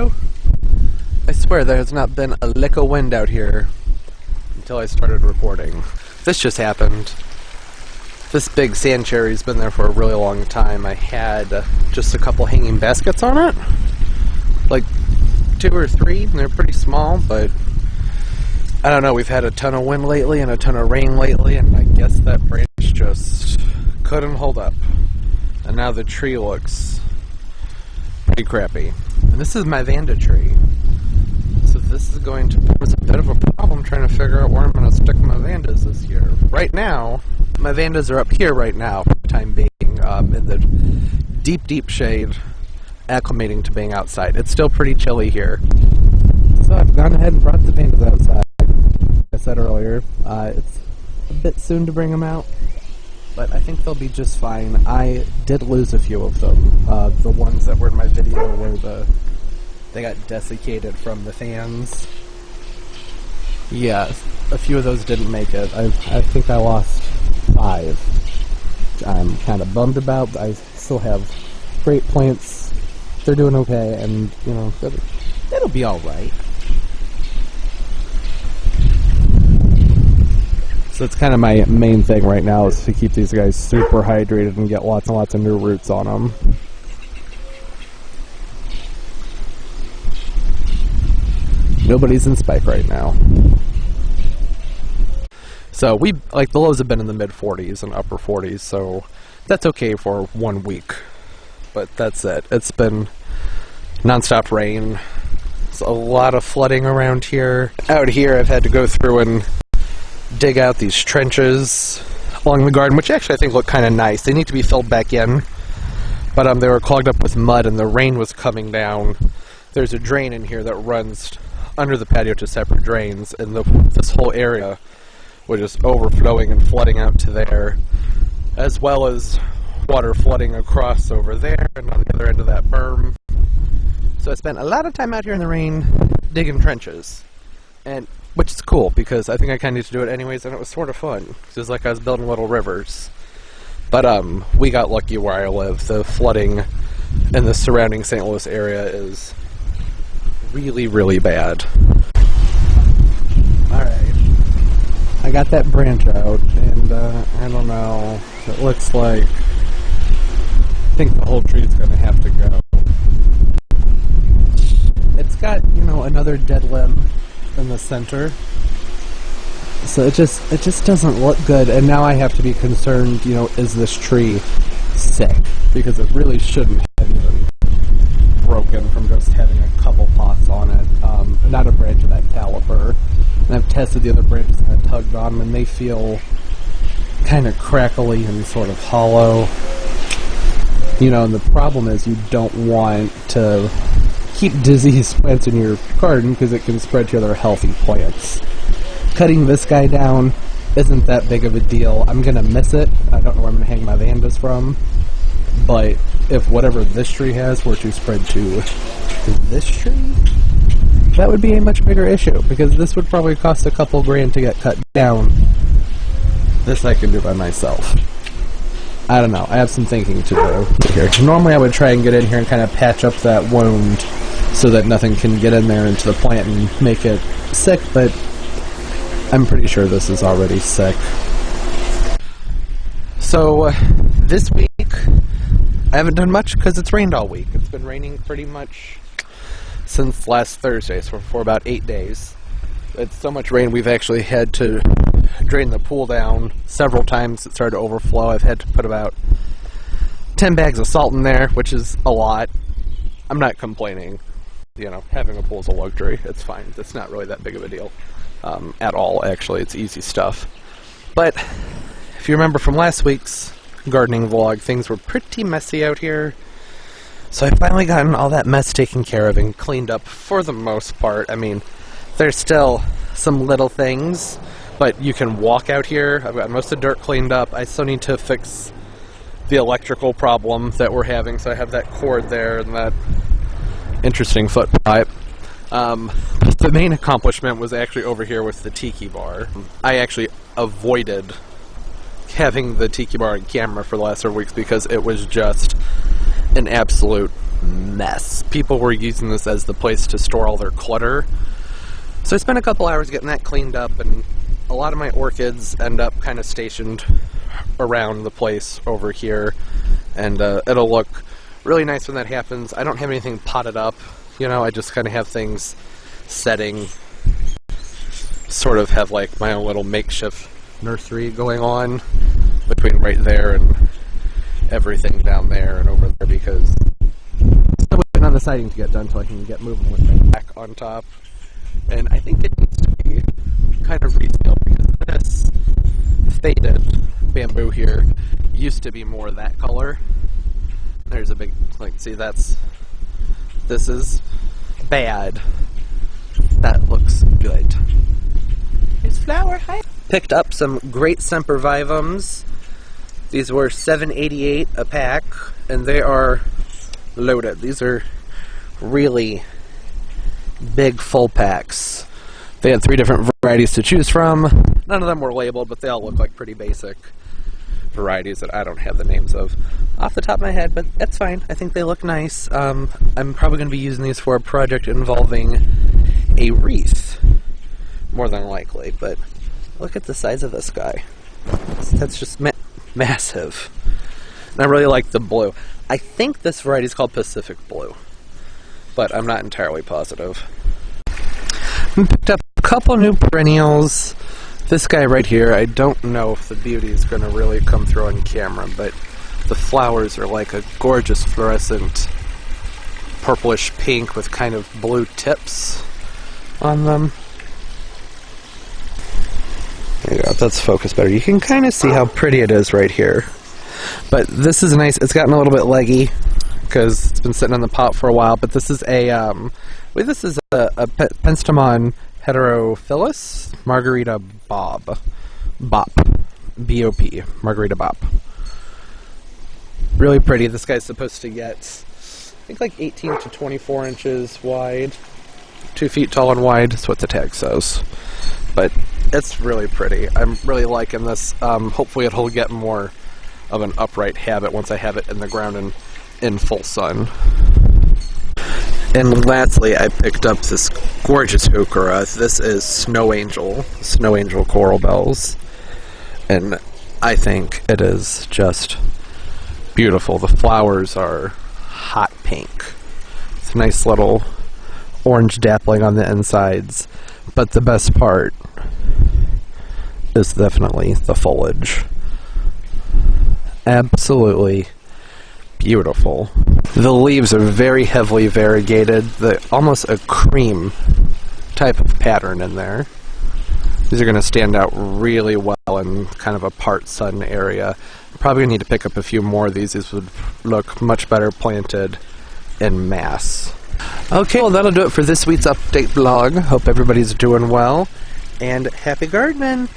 window? I swear there has not been a lick of wind out here until I started recording. This just happened. This big sand cherry's been there for a really long time. I had just a couple hanging baskets on it. Like 2 or 3, and they're pretty small, but I don't know, we've had a ton of wind lately and a ton of rain lately, and I guess that branch just couldn't hold up. And now the tree looks pretty crappy. And this is my Vanda tree. So this is going to pose a bit of a problem trying to figure out where I'm going to stick my Vandas this year. Right now, my Vandas are up here right now for the time being, in the deep, deep shade, acclimating to being outside. It's still pretty chilly here. So I've gone ahead and brought the Vandas outside. Like I said earlier, it's a bit soon to bring them out, but I think they'll be just fine. I did lose a few of them. The ones that were in my video where they got desiccated from the fans. Yeah, a few of those didn't make it. I think I lost 5, which I'm kind of bummed about. I still have great plants. They're doing okay, and, you know, it'll be alright. So it's kind of my main thing right now is to keep these guys super hydrated and get lots and lots of new roots on them. Nobody's in spike right now. So the lows have been in the mid 40s and upper 40s, so that's okay for 1 week. But that's it. It's been nonstop rain. There's a lot of flooding around here. Out here I've had to go through and dig out these trenches along the garden, which actually I think look kind of nice. They need to be filled back in, but they were clogged up with mud and the rain was coming down. There's a drain in here that runs under the patio to separate drains, and this whole area was just overflowing and flooding out to there, as well as water flooding across over there and on the other end of that berm. So I spent a lot of time out here in the rain digging trenches, and which is cool because I think I kind of need to do it anyways, and it was sort of fun. It was like I was building little rivers. But we got lucky where I live. The flooding in the surrounding St. Louis area is really, really bad. Alright. I got that branch out, and I don't know. It looks like I think the whole tree's going to have to go. It's got, you know, another dead limb in the center. So it just doesn't look good, and now I have to be concerned, you know, is this tree sick? Because it really shouldn't have even broken from just having a couple pots on it. Not a branch of that caliber. And I've tested the other branches and I've tugged on them, and they feel kind of crackly and sort of hollow. You know, and the problem is you don't want to keep diseased plants in your garden because it can spread to other healthy plants. Cutting this guy down isn't that big of a deal. I'm going to miss it. I don't know where I'm going to hang my Vandas from. But if whatever this tree has were to spread to this tree, that would be a much bigger issue, because this would probably cost a couple grand to get cut down. This I can do by myself. I don't know. I have some thinking to do here. Normally I would try and get in here and kind of patch up that wound so that nothing can get in there into the plant and make it sick, but I'm pretty sure this is already sick. So this week I haven't done much because it's rained all week. It's been raining pretty much since last Thursday, so for about 8 days. It's so much rain we've actually had to drain the pool down several times. It started to overflow. I've had to put about 10 bags of salt in there, which is a lot. I'm not complaining. You know, having a pool is a luxury. It's fine. It's not really that big of a deal at all, actually. It's easy stuff. But if you remember from last week's gardening vlog, things were pretty messy out here. So I've finally gotten all that mess taken care of and cleaned up for the most part. I mean, there's still some little things, but you can walk out here. I've got most of the dirt cleaned up. I still need to fix the electrical problem that we're having, so I have that cord there and that interesting foot pipe. The main accomplishment was actually over here with the Tiki bar. I actually avoided having the Tiki bar on camera for the last several weeks because it was just an absolute mess. People were using this as the place to store all their clutter. So I spent a couple hours getting that cleaned up, and a lot of my orchids end up kind of stationed around the place over here, and it'll look really nice when that happens. I don't have anything potted up, you know, I just kind of have things setting, sort of have like my own little makeshift nursery going on between right there and everything down there and over there, because I'm still waiting on the siding to get done so I can get moving with my back on top. And I think it needs to be kind of resealed, because this faded bamboo here used to be more that color. There's a big, like, see, this is bad. That looks good. Here's flower. Hi. Picked up some great sempervivums. These were $7.88 a pack, and they are loaded. These are really big full packs. They had 3 different varieties to choose from. None of them were labeled, but they all look like pretty basic varieties that I don't have the names of off the top of my head, but that's fine. I think they look nice. I'm probably going to be using these for a project involving a wreath, more than likely, but look at the size of this guy. That's just massive. And I really like the blue. I think this variety is called Pacific Blue, but I'm not entirely positive. I picked up a couple new perennials. This guy right here, I don't know if the beauty is going to really come through on camera, but the flowers are like a gorgeous fluorescent purplish pink with kind of blue tips on them. There you go, that's focused better. You can kind of see how pretty it is right here. But this is nice. It's gotten a little bit leggy because it's been sitting in the pot for a while, but this is a Penstemon heterophilus Margarita Bop, B-O-P, Margarita Bop. Really pretty. This guy's supposed to get, I think, like 18 to 24 inches wide, 2 feet tall and wide. That's what the tag says. But it's really pretty. I'm really liking this. Hopefully it'll get more of an upright habit once I have it in the ground and in full sun. And lastly, I picked up this gorgeous heuchera. This is Snow Angel coral bells, and I think it is just beautiful. The flowers are hot pink. It's a nice little orange dappling on the insides, but the best part is definitely the foliage. Absolutely beautiful. The leaves are very heavily variegated, almost a cream type of pattern in there. These are going to stand out really well in kind of a part sun area. I'm probably going to need to pick up a few more of these. These would look much better planted en masse. Okay, well, that'll do it for this week's update vlog. Hope everybody's doing well, and happy gardening!